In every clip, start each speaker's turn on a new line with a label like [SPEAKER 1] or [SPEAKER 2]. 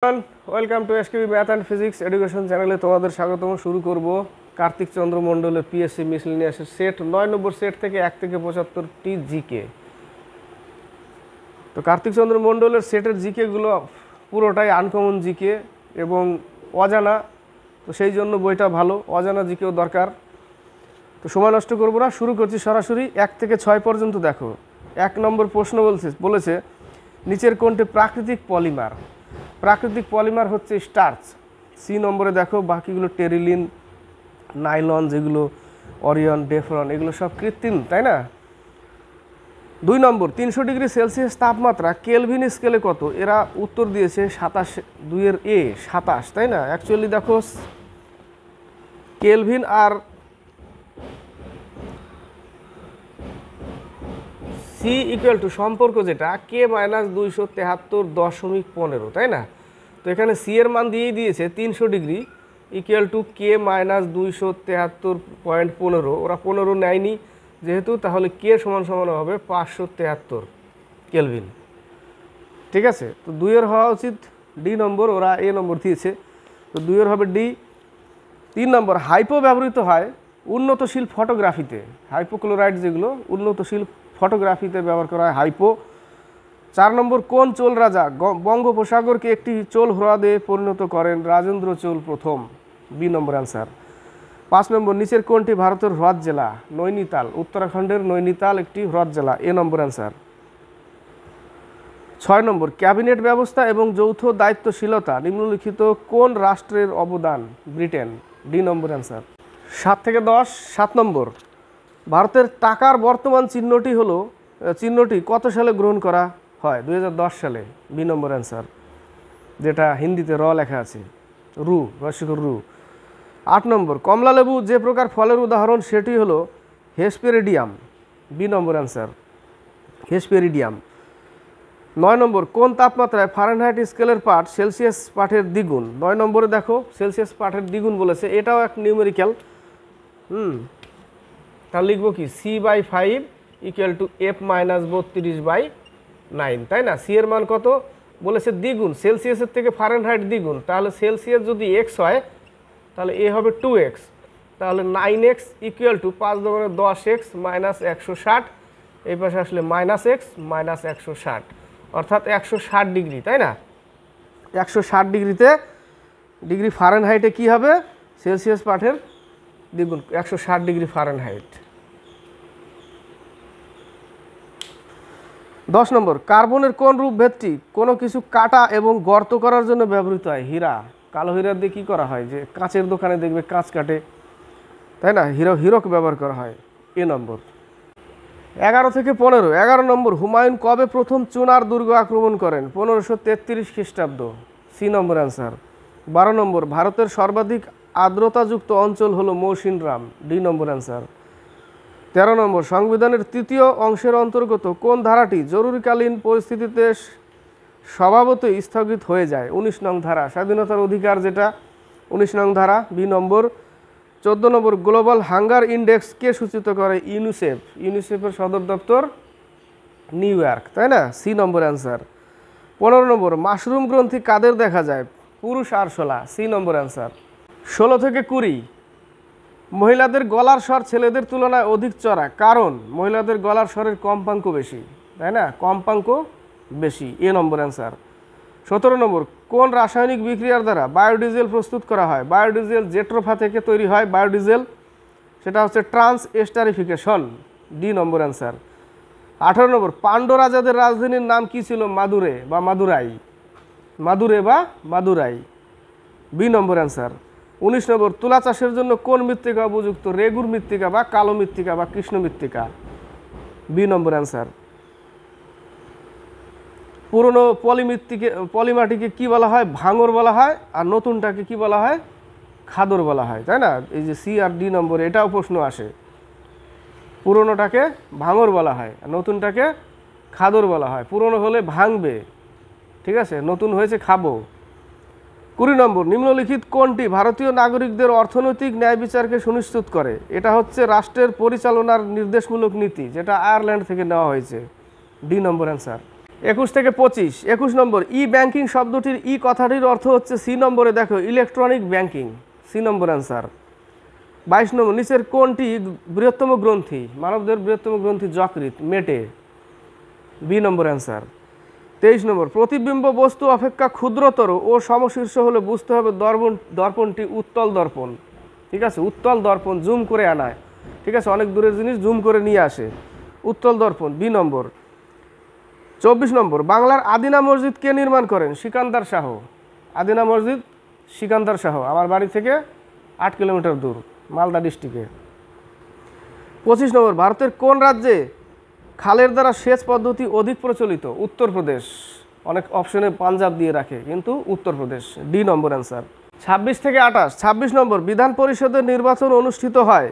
[SPEAKER 1] Welcome to SKB math and physics education চ্যানেলে তোমাদের স্বাগতম। শুরু করব কার্তিক চন্দ্র মণ্ডলের পিএসসি মিসলিনিয়াসের সেট 9 নম্বর সেট থেকে 1 থেকে 75টি জিকে। তো কার্তিক চন্দ্র মণ্ডলের সেটের জিকেগুলো পুরোটাই আনকমন জিকে এবং অজানা, তো সেই জন্য বইটা ভালো। অজানা জিকেও দরকার। তো সময় নষ্ট করবো না, শুরু করছি সরাসরি। 1 থেকে 6 পর্যন্ত দেখো। 1 নম্বর প্রশ্ন বলেছে নিচের কোনটি প্রাকৃতিক পলিমার? প্রাকৃতিক পলিমার হচ্ছে স্টার্চ। সি নম্বরে দেখো বাকিগুলো টেরিলিন, নাইলন, যেগুলো অরিয়ন, ডেফরন, এগুলো সব কৃত্রিম, তাই না? 2 নম্বর 300 ডিগ্রি সেলসিয়াস তাপমাত্রা কেলভিন স্কেলে কত? এরা উত্তর দিয়েছে 27, 2 এর এ 27, তাই না? অ্যাকচুয়ালি দেখো কেলভিন আর সি ইকুয়াল টু সম্পর্ক যেটা কে মাইনাস 273.15, তাই না? তো এখানে সি এর মান দিয়েই দিয়েছে 300 degree equal to K minus 273.15। ওরা 15 নেয়নি যেহেতু, তাহলে কে সমান সমান হবে 573 কেলভিন। ঠিক আছে, তো 2 এর হওয়া উচিত ডি নম্বর, ওরা এ নম্বর দিয়েছে, তো 2 এর হবে ডি। 3 নম্বর হাইপো ব্যবহৃত হয় উন্নতশীল ফটোগ্রাফিতে। হাইপোক্লোরাইড যেগুলো উন্নতশীল ফটোগ্রাফিতে ব্যবহার করা হয় হাইপো। 4 নম্বর কোন চোল রাজা বঙ্গোপসাগরকে একটি চোল হ্রদে পরিণত করেন? রাজেন্দ্র চোল প্রথম, বি নম্বর অ্যান্সার। 5 নম্বর নিচের কোনটি ভারতের হ্রদ জেলা? নৈনিতাল, উত্তরাখণ্ডের নৈনিতাল একটি হ্রদ জেলা, এ নম্বর অ্যান্সার। 6 নম্বর ক্যাবিনেট ব্যবস্থা এবং যৌথ দায়িত্বশীলতা নিম্নলিখিত কোন রাষ্ট্রের অবদান? ব্রিটেন, ডি নম্বর অ্যান্সার। 7 থেকে 10। 7 নম্বর ভারতের টাকার বর্তমান চিহ্নটি কত সালে গ্রহণ করা হয়? 2010 সালে, বি নম্বর অ্যান্সার, যেটা হিন্দিতে র লেখা আছে, রু, রসিকর রু। 8 নম্বর কমলালেবু যে প্রকার ফলের উদাহরণ সেটি হলো হেসপেরিডিয়াম, বি নম্বর অ্যান্সার, হেসপেরিডিয়াম। 9 নম্বর কোন তাপমাত্রায় ফারেনহাইট স্কেলের পাঠ সেলসিয়াস পাঠের দ্বিগুণ? 9 নম্বরে দেখো সেলসিয়াস পাঠের দ্বিগুণ বলেছে, এটাও এক নিউমেরিক্যাল। তাহলে লিখবো কি C/5 equal to F minus 32/9, তাই না? সি এর মান কত বলেছে? দ্বিগুণ, সেলসিয়াসের থেকে ফারেনহাইট দ্বিগুণ, তাহলে সেলসিয়াস যদি এক্স হয় তাহলে এ হবে 2x, তাহলে 9x equal to 5 × 10x minus 160, এই পাশে আসলে মাইনাস এক্স মাইনাস 160, অর্থাৎ 160 ডিগ্রি, তাই না? 160 ডিগ্রি ফারেনহাইটে কি হবে? সেলসিয়াস পাঠের দ্বিগুণ, 160 ডিগ্রি ফারেনহাইট। 10 নম্বর কার্বনের কোন রূপভেদটি কোনো কিছু কাটা এবং গর্ত করার জন্য ব্যবহৃত হয়? হীরা, কালো হীরা দিয়ে কী করা হয়? যে কাঁচের দোকানে দেখবে কাঁচ কাটে, তাই না? হিরক ব্যবহার করা হয়, এ নম্বর। 11 থেকে 15। 11 নম্বর হুমায়ুন কবে প্রথম চুনার দুর্গ আক্রমণ করেন? 1533 খ্রিস্টাব্দ, সি নম্বর অ্যান্সার। 12 নম্বর ভারতের সর্বাধিক আর্দ্রতাযুক্ত অঞ্চল হলো মৌসিনরাম, ডি নম্বর অ্যান্সার। 13 নম্বর সংবিধানের 3য় অংশের অন্তর্গত কোন ধারাটি জরুরিকালীন পরিস্থিতিতে স্বভাবতই স্থগিত হয়ে যায়? 19 নং ধারা, স্বাধীনতার অধিকার, যেটা 19 নং ধারা, বি নম্বর। 14 নম্বর গ্লোবাল হাঙ্গার ইন্ডেক্স কে সূচিত করে? ইউনিসেফ, ইউনিসেফের সদর দপ্তর নিউ ইয়র্ক, তাই না? সি নম্বর অ্যান্সার। 15 নম্বর মাশরুম গ্রন্থি কাদের দেখা যায়? পুরুষ আরশোলা, সি নম্বর অ্যান্সার। 16 থেকে 20 মহিলাদের গলার স্বর ছেলেদের তুলনায় অধিক চড়া, কারণ মহিলাদের গলার স্বরের কম্পাঙ্ক বেশি, তাই না? কম্পাঙ্ক বেশি, এ নম্বর অ্যান্সার। 17 নম্বর কোন রাসায়নিক বিক্রিয়ার দ্বারা বায়োডিজেল প্রস্তুত করা হয়? বায়োডিজেল জেট্রোফা থেকে তৈরি হয় বায়োডিজেল, সেটা হচ্ছে ট্রান্স এস্টারিফিকেশন, ডি নম্বর অ্যান্সার। 18 নম্বর পাণ্ড্য রাজাদের রাজধানীর নাম কি ছিল? মাদুরে বা মাদুরাই, মাদুরে বা মাদুরাই, বি নম্বর অ্যান্সার। 19 নম্বর তুলা চাষের জন্য কোন মৃত্তিকা উপযুক্ত? রেগুর মৃত্তিকা বা কালো মৃত্তিকা বা কৃষ্ণ মৃত্তিকা, বি নম্বর অ্যান্সার। পুরনো পলিমাটিকে কি বলা হয়? ভাঙর বলা হয়, আর নতুনটাকে কি বলা হয়? খাদর বলা হয়, তাই না? এই যে সি আর ডি নম্বর, এটাও প্রশ্ন আসে। পুরনোটাকে ভাঙর বলা হয় আর নতুনটাকে খাদর বলা হয়। পুরনো হলে ভাঙবে, ঠিক আছে, নতুন হয়েছে খাবো। 20 নম্বর নিম্নলিখিত কোনটি ভারতীয় নাগরিকদের অর্থনৈতিক ন্যায় বিচারকে সুনিশ্চিত করে? এটা হচ্ছে রাষ্ট্রের পরিচালনার নির্দেশমূলক নীতি, যেটা আয়ারল্যান্ড থেকে নেওয়া হয়েছে, ডি নম্বর অ্যান্সার। 21 থেকে 25। 21 নম্বর, ই ব্যাংকিং শব্দটির ই কথাটির অর্থ হচ্ছে, সি নম্বরে দেখো ইলেকট্রনিক ব্যাংকিং, সি নম্বর অ্যান্সার। 22 নম্বর, নিচের কোনটি বৃহত্তম গ্রন্থি? মানবদের বৃহত্তম গ্রন্থি যকৃৎ, মেটে, বি নম্বর অ্যান্সার। 23 নম্বর, প্রতিবিম্ব বস্তু অপেক্ষা ক্ষুদ্রতর ও সমশীর্ষ হলে বুঝতে হবে দর্পণটি উত্তল দর্পণ। ঠিক আছে, উত্তল দর্পণ জুম করে আনায়, ঠিক আছে, অনেক দূরের জিনিস জুম করে নিয়ে আসে, উত্তল দর্পণ, বি নম্বর। 24 নম্বর, বাংলার আদিনা মসজিদ কে নির্মাণ করেন? সিকান্দার শাহ। আদিনা মসজিদ সিকান্দার শাহ, আমার বাড়ি থেকে 8 কিলোমিটার দূর, মালদা ডিস্ট্রিক্টে। 25 নম্বর, ভারতের কোন রাজ্যে খালের দ্বারা সেচ পদ্ধতি অধিক প্রচলিত? উত্তরপ্রদেশ। অনেক অপশনে পাঞ্জাব দিয়ে রাখে, কিন্তু উত্তরপ্রদেশ, ডি নম্বর অ্যান্সার। 26 থেকে 28। 26 নম্বর, বিধান পরিষদের নির্বাচন অনুষ্ঠিত হয়,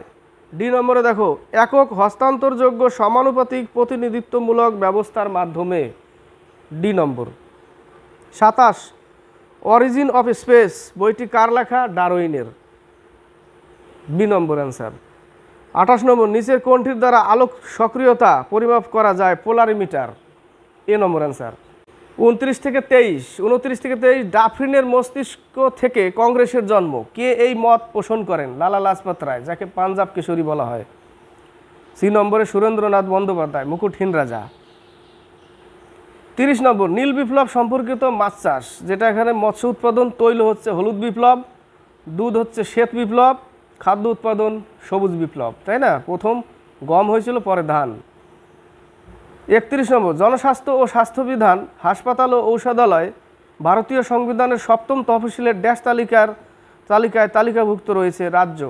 [SPEAKER 1] ডি নম্বরে দেখো একক হস্তান্তরযোগ্য সমানুপাতিক প্রতিনিধিত্বমূলক ব্যবস্থার মাধ্যমে, D number. 27, origin of speech বইটি কার লেখা? ডারউইনের, বি নম্বর অ্যান্সার। 28 নম্বর, নিচের কোনটির দ্বারা আলোক সক্রিয়তা পরিমাপ করা যায়? পোলারিমিটার, এ নম্বর অ্যান্সার। 29 থেকে 23। ডাফরিনের মস্তিষ্ক থেকে কংগ্রেসের জন্ম, কে এই মত পোষণ করেন? লালা লাজপত রায়, যাকে পাঞ্জাব কিশোরী বলা হয়, সি নম্বরে সুরেন্দ্রনাথ বন্দ্যোপাধ্যায়, মুকুটহীন রাজা। 30 নম্বর, নীল বিপ্লব সম্পর্কিত মাছ চাষ, যেটা এখানে মৎস্য উৎপাদন, তৈল হচ্ছে হলুদ বিপ্লব, দুধ হচ্ছে শ্বেত বিপ্লব, খাদ্য উৎপাদন সবুজ বিপ্লব, তাই না? প্রথম গম হয়েছিল, পরে ধান। 31 নম্বর, জনস্বাস্থ্য ও স্বাস্থ্যবিধান, হাসপাতাল ও ঔষধালয় ভারতীয় সংবিধানের 7ম তফসিলের ড্যাশ তালিকায় তালিকাভুক্ত রয়েছে রাজ্য,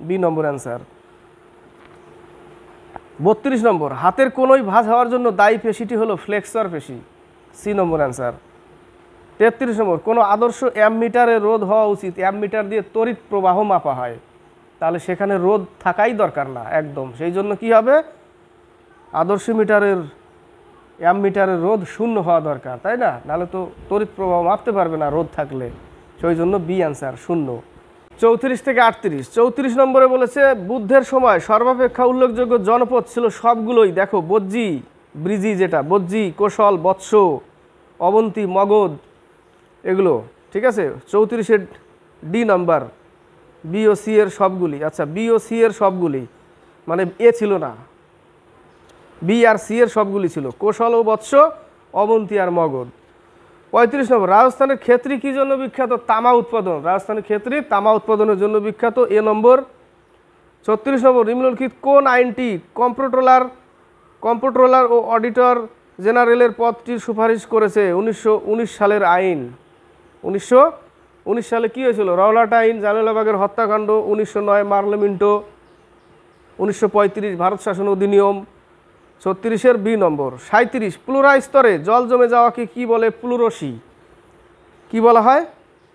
[SPEAKER 1] বি নম্বর অ্যান্সার। 32 নম্বর, হাতের কোনোই ভাঁজ হওয়ার জন্য দায়ী পেশিটি হলো ফ্লেক্সর পেশি, সি নম্বর অ্যান্সার। 33 নম্বর, কোনো আদর্শ অ্যামমিটারে রোধ হওয়া উচিত, অ্যামমিটার দিয়ে তড়িৎ প্রবাহ মাপা হয়, তাহলে সেখানে রোধ থাকাই দরকার না একদম, সেই জন্য কি হবে? আদর্শ অ্যামমিটারের রোধ 0 হওয়া দরকার, তাই না? নাহলে তো তড়িৎ প্রবাহ মাপতে পারবে না রোধ থাকলে, সেই জন্য বি অ্যান্সার, 0। 34 থেকে 38। 34 নম্বরে বলেছে, বুদ্ধের সময় সর্বাপেক্ষা উল্লেখযোগ্য জনপদ ছিল সবগুলোই, দেখো বজ্জি, ব্রিজি, যেটা বজ্জি, কোশল, বৎস, অবন্তী, মগধ, এগুলো, ঠিক আছে। 34-এর ডি নাম্বার, বি ও সি এর সবগুলি, আচ্ছা বি ও সি এর সবগুলি, মানে এ ছিল না, বি আর সি এর সবগুলি ছিল, কোশল ও বৎস, অবন্তী আর মগধ। 35 নম্বর, রাজস্থানের ক্ষেত্রী কি জন্য বিখ্যাত? তামা উৎপাদন, রাজস্থানের ক্ষেত্রী তামা উৎপাদনের জন্য বিখ্যাত, এ নম্বর। 36 নম্বর, নিম্নলিখিত কোন আইনটি কম্পট্রোলার ও অডিটর জেনারেলের পদটির সুপারিশ করেছে? 1919 সালের আইন। 1919 সালে কি হয়েছিল? রওলাট আইন, জালিয়ানওয়ালাবাগের হত্যাকাণ্ড, 1909 মার্লেমিন্টো, 1935 ভারত শাসন অধিনিয়ম। 36-এর বি নম্বর। 37, প্লুরা স্তরে জল জমে যাওয়াকে কি বলে? প্লুরসি, কি বলা হয়?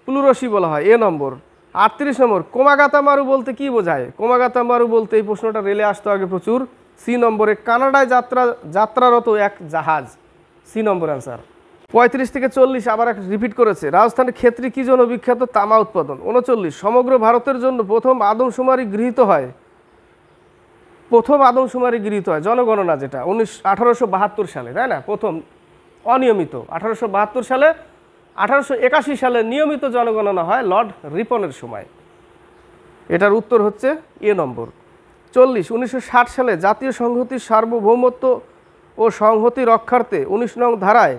[SPEAKER 1] প্লুরসি বলা হয়, এ নম্বর। 38 নম্বর, কোমাগাতা মারু বলতে কি বোঝায়? কোমাগাতা মারু বলতে, এই প্রশ্নটা রেলে আসতো আগে প্রচুর, সি নম্বরে কানাডায় যাত্রারত এক জাহাজ, সি নম্বর অ্যান্সার। 35 থেকে 40 আবার রিপিট করেছে, রাজস্থানের ক্ষেত্রী কি জন্য বিখ্যাত? তামা উৎপাদন। 39, সমগ্র ভারতের জন্য প্রথম আদমশুমারি গৃহীত হয়, জনগণনা, যেটা 1872 সালে, তাই না? প্রথম অনিয়মিত 1872 সালে, 1881 সালে নিয়মিত জনগণনা হয় লর্ড রিপনের সময়, এটার উত্তর হচ্ছে এ নম্বর। 40, 1960 সালে জাতীয় সংহতির সার্বভৌমত্ব ও সংহতি রক্ষার্থে 19 নং ধারায়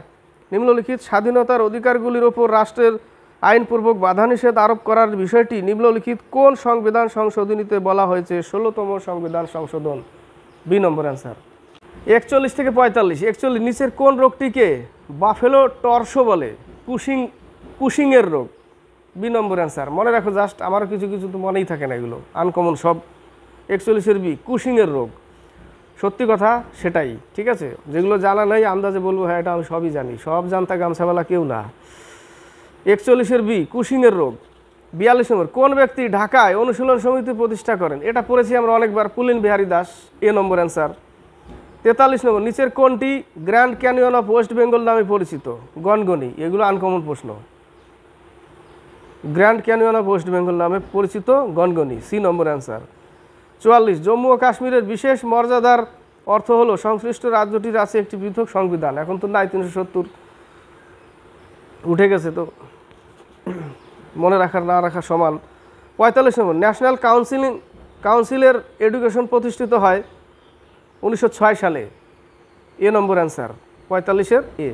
[SPEAKER 1] নিম্নলিখিত স্বাধীনতার অধিকারগুলির ওপর রাষ্ট্রের আইনপূর্বক বাধানিষেধ আরোপ করার বিষয়টি নিম্নলিখিত কোন সংবিধান সংশোধনীতে বলা হয়েছে? 16তম সংবিধান সংশোধন, বি নম্বর অ্যান্সার। 41 থেকে 45। 41, নিচের কোন রোগটিকে বাফেলো টর্সো বলে? কুশিংয়ের রোগ, বি নম্বর অ্যান্সার। মনে রাখো, জাস্ট আমারও কিছু কিছু তো মনেই থাকে না, এগুলো আনকমন সব। 41-এর বি, কুশিংয়ের রোগ, সত্যি কথা সেটাই, ঠিক আছে। যেগুলো জানা নাই আন্দাজে বলবো, হ্যাঁ এটা আমি সবই জানি, সব জানতা গামছাওয়ালা কেউ না। 41-এর বি, কুশিংয়ের রোগ। 42 নম্বর, কোন ব্যক্তি ঢাকায় অনুশীলন সমিতি প্রতিষ্ঠা করেন? এটা পড়েছি আমরা অনেকবার, পুলিন বিহারী দাস, এ নম্বর অ্যান্সার। 43 নম্বর, নিচের কোনটি grand canyon of West Bengal নামে পরিচিত? গনগনি, এগুলো আনকমন প্রশ্ন। Grand canyon of West Bengal নামে পরিচিত গনগনি, সি নম্বর অ্যান্সার। 44, জম্মু ও কাশ্মীরের বিশেষ মর্যাদার অর্থ হলো সংশ্লিষ্ট রাজ্যটির আছে একটি পৃথক সংবিধান। এখন তো নাই, 370 উঠে গেছে, তো মনে রাখার না রাখা সমান। 45 নম্বর, ন্যাশনাল কাউন্সিলের এডুকেশন প্রতিষ্ঠিত হয় 1906 সালে। এ নম্বর অ্যান্সার, 45-এর এ।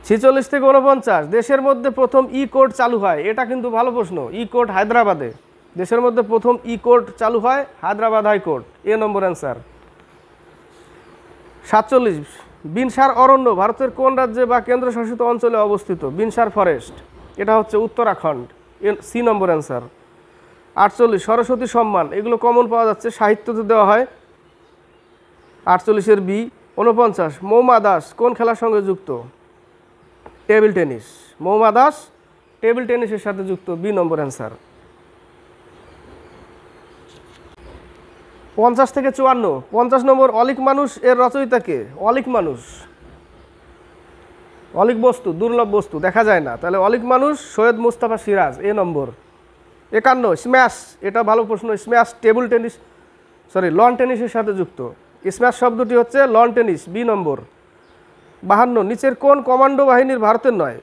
[SPEAKER 1] 46 থেকে 49, দেশের মধ্যে প্রথম ই কোর্ট চালু হয়। এটা কিন্তু ভালো প্রশ্ন। ই কোর্ট হায়দ্রাবাদে, দেশের মধ্যে প্রথম ই কোর্ট চালু হয় হায়দ্রাবাদ হাইকোর্ট। এ নম্বর অ্যান্সার। 47, বিনসার অরণ্য ভারতের কোন রাজ্যে বা কেন্দ্রশাসিত অঞ্চলে অবস্থিত? বিনসার ফরেস্ট, এটা হচ্ছে উত্তরাখণ্ড। সি নম্বর অ্যান্সার। 48, সরস্বতী সম্মান, এগুলো কমন পাওয়া যাচ্ছে, সাহিত্যতে দেওয়া হয়। 48-এর বি। 49, মৌমা দাস কোন খেলার সঙ্গে যুক্ত? Table tennis. Mouma Das table টেনিসের সাথে যুক্ত। বি নম্বর অ্যান্সার। 50 থেকে 54, 50 নম্বর, অলিক মানুষ এর রচয়িতাকে? অলিক মানুষ, অলিক বস্তু, দুর্লভ বস্তু, দেখা যায় না, তাহলে অলিক মানুষ সৈয়দ মুস্তাফা সিরাজ। এ নম্বর। 51, স্ম্যাশ, এটা ভালো প্রশ্ন। স্ম্যাশ টেবিল টেনিস, লন টেনিসের সাথে যুক্ত। স্ম্যাশ শব্দটি হচ্ছে লন টেনিস। বি নম্বর। 52, নিচের কোন কমান্ডো বাহিনীর ভারতের নয়?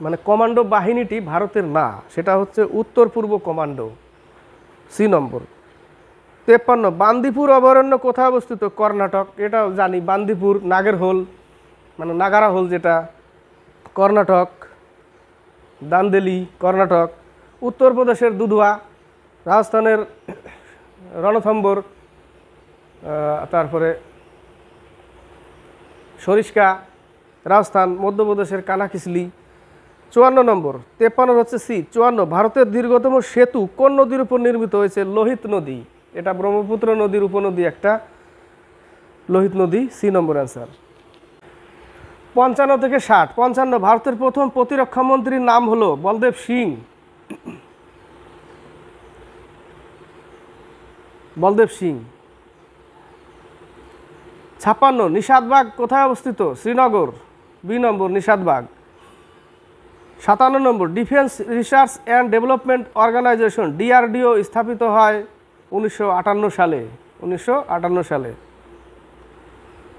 [SPEAKER 1] মানে কমান্ডো বাহিনীটি ভারতের না, সেটা হচ্ছে উত্তর পূর্ব কমান্ডো। সি নম্বর। 53, বান্দিপুর অভয়ারণ্য কোথায় অবস্থিত? কর্ণাটক, এটা জানি। বান্দিপুর, নাগেরহোল মানে নাগারা হোল যেটা, কর্ণাটক। দান্দেলি, কর্ণাটক। উত্তরপ্রদেশের দুধুয়া, রাজস্থানের রণথম্বর, তারপরে সরিষ্কা, রাজস্থান। মধ্যপ্রদেশের কানাকিসলি। 54 নম্বর। 53 হচ্ছে সি। 54, ভারতের দীর্ঘতম সেতু কোন নদীর উপর নির্মিত হয়েছে? লোহিত নদী, এটা ব্রহ্মপুত্র নদীর উপনদী একটা, লোহিত নদী। সি নম্বর অ্যান্সার। 55 থেকে 60, 55, ভারতের প্রথম প্রতিরক্ষা মন্ত্রীর নাম হলো বলদেব সিং। বলদেব সিং। 56, নিষাদবাগ কোথায় অবস্থিত? শ্রীনগর। বি নম্বর, নিষাদবাগ। 57 নম্বর, defence research and development organisation DRDO স্থাপিত হয় 1958 সালে। 1958 সালে।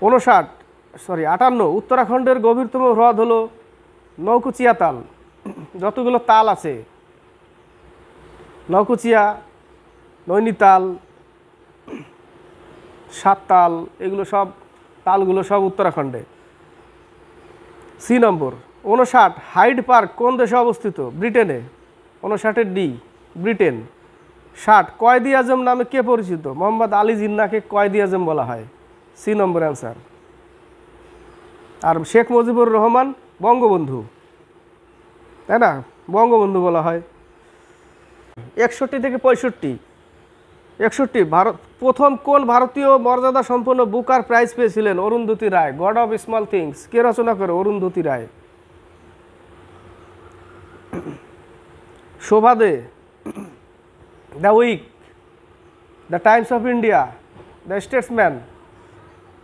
[SPEAKER 1] 58, উত্তরাখণ্ডের গভীরতম হ্রদ হলো নৌকুচিয়া তাল। যতগুলো তাল আছে, নৌকুচিয়া, নৈনিতাল, সাততাল, এগুলো সব তালগুলো সব উত্তরাখণ্ডে। সি নম্বর। 59, হাইড পার্ক কোন দেশে অবস্থিত? ব্রিটেনে। 59-এর ডি, ব্রিটেন। 60, কয়েদি আজম নামে কে পরিচিত? মোহাম্মদ আলী জিন্নাহকে কয়েদি আজম বলা হয়। সি নম্বর অ্যান্সার। আর শেখ মুজিবুর রহমান বঙ্গবন্ধু, তাই না? বঙ্গবন্ধু বলা হয়। 61 থেকে 65, 61, ভারত প্রথম কোন ভারতীয় মর্যাদা সম্পন্ন বুকার প্রাইজ পেয়েছিলেন? Arundhati Roy. God of Small Things কে রচনা করে? Arundhati Roy. Shobha De, the Week, the Times of India, the Statesman.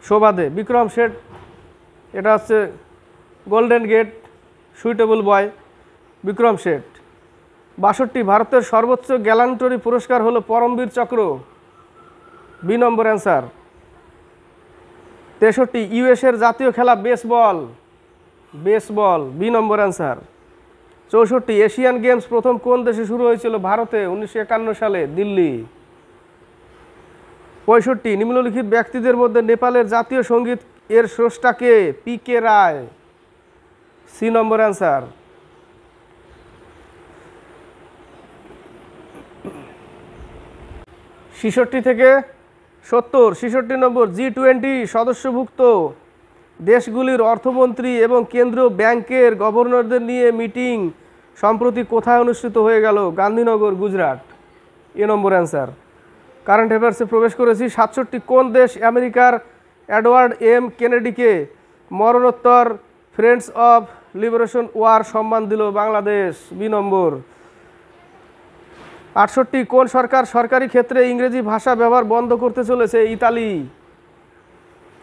[SPEAKER 1] Shobha De. Vikram Seth, এটা হচ্ছে Golden Gate, Suitable Boy, Vikram Seth. 62, ভারতের সর্বোচ্চ গ্যালান্টরি পুরস্কার হলো পরমবীর চক্র। বি নম্বর অ্যান্সার। 63, ইউএসের জাতীয় খেলা বেসবল। বেসবল, বি নম্বর অ্যান্সার। 64, এশিয়ান গেমস প্রথম কোন দেশে শুরু হয়েছিল? ভারতে, 1951 সালে, দিল্লি। 65, নিম্নলিখিত ব্যক্তিদের মধ্যে নেপালের জাতীয় সঙ্গীত এর স্রষ্টা কে? পি কে রায়। সি নম্বর অ্যান্সার। 66 থেকে 70, 66 নম্বর, G20 সদস্যভুক্ত দেশগুলির অর্থমন্ত্রী এবং কেন্দ্রীয় ব্যাংকের গভর্নরদের নিয়ে মিটিং সম্প্রতি কোথায় অনুষ্ঠিত হয়ে গেল? গান্ধীনগর, গুজরাট। এ নম্বর অ্যান্সার। কারেন্ট অ্যাফেয়ার্সে প্রবেশ করেছি। 67, কোন দেশ আমেরিকার এডওয়ার্ড এম কেনেডিকে মরণোত্তর ফ্রেন্ডস অফ লিবারেশন ওয়ার সম্মান দিল? বাংলাদেশ। বি নম্বর। 68, কোন সরকার সরকারি ক্ষেত্রে ইংরেজি ভাষা ব্যবহার বন্ধ করতে চলেছে? ইতালি।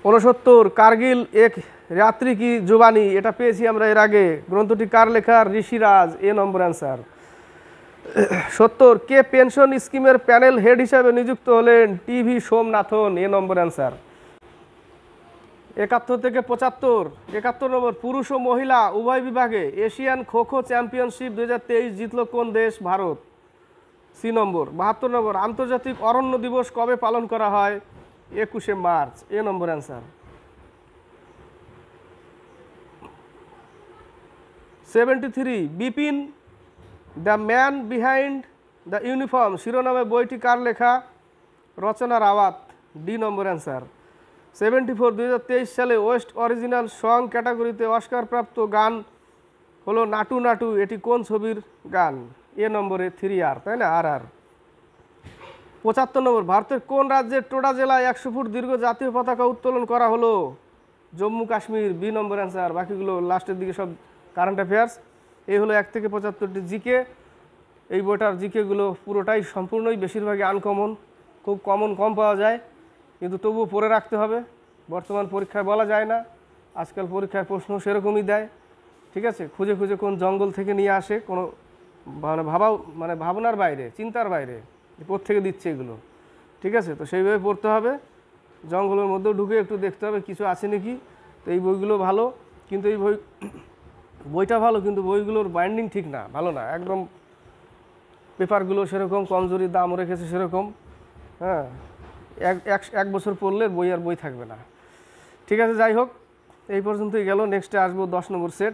[SPEAKER 1] 69, কার্গিল এক রাত্রি কি জুবানি, এটা পেয়েছি আমরা এর আগে। গ্রন্থটি কার লেখা? ঋষিরাজ। এ নম্বর অ্যান্সার। 70 কে পেনশন স্কিমের প্যানেল হেড হিসাবে নিযুক্ত হলেন? টিভি সোমনাথন। এ নম্বর অ্যান্সার। 71 থেকে 75, 71 নম্বর, পুরুষ ও মহিলা উভয় বিভাগে এশিয়ান খো খো চ্যাম্পিয়নশিপ 2023 জিতল কোন দেশ? ভারত। সি নম্বর। 72 নম্বর, আন্তর্জাতিক অরণ্য দিবস কবে পালন করা হয়? 21শে মার্চ। এ নম্বর answer. 73, Bipin the man behind the uniform শিরোনামে বইটি কার লেখা? রচনা রাওয়াত। ডি নম্বর অ্যান্সার। 74, 2023 সালে ওয়েস্ট অরিজিনাল সং ক্যাটাগরিতে অস্কারপ্রাপ্ত গান হলো নাটু নাটু। এটি কোন ছবির গান? এ নম্বরে 3R, তাই না? আর 75 নম্বর, ভারতের কোন রাজ্যের টোডা জেলায় 100 ফুট দীর্ঘ জাতীয় পতাকা উত্তোলন করা হলো? জম্মু কাশ্মীর। বি নম্বর অ্যান্সার। বাকিগুলো লাস্টের দিকে সব কারেন্ট অ্যাফেয়ার্স। এই হলো 1 থেকে 75টি জিকে। এই বইটার জিকেগুলো পুরোটাই সম্পূর্ণই বেশিরভাগই আনকমন, খুব কম পাওয়া যায়, কিন্তু তবুও পড়ে রাখতে হবে। বর্তমান পরীক্ষায় বলা যায় না, আজকাল পরীক্ষায় প্রশ্ন সেরকমই দেয়। ঠিক আছে, খুঁজে খুঁজে কোন জঙ্গল থেকে নিয়ে আসে, কোনো ভাবনার বাইরে, চিন্তার বাইরে থেকে দিচ্ছে এগুলো। ঠিক আছে, তো সেইভাবে পড়তে হবে। জঙ্গলের মধ্যেও ঢুকে একটু দেখতে হবে কিছু আছে নাকি। তো এই বইগুলো ভালো, কিন্তু এই বইটা ভালো, কিন্তু বইগুলোর বাইন্ডিং ঠিক না, ভালো না একদম। পেপারগুলো সেরকম, কমজোরি, দামও রেখেছে সেরকম। হ্যাঁ, এক বছর পড়লে বই আর বই থাকবে না। ঠিক আছে, যাই হোক, এই পর্যন্তই গেল। নেক্সটে আসবো 10 নম্বর সেট।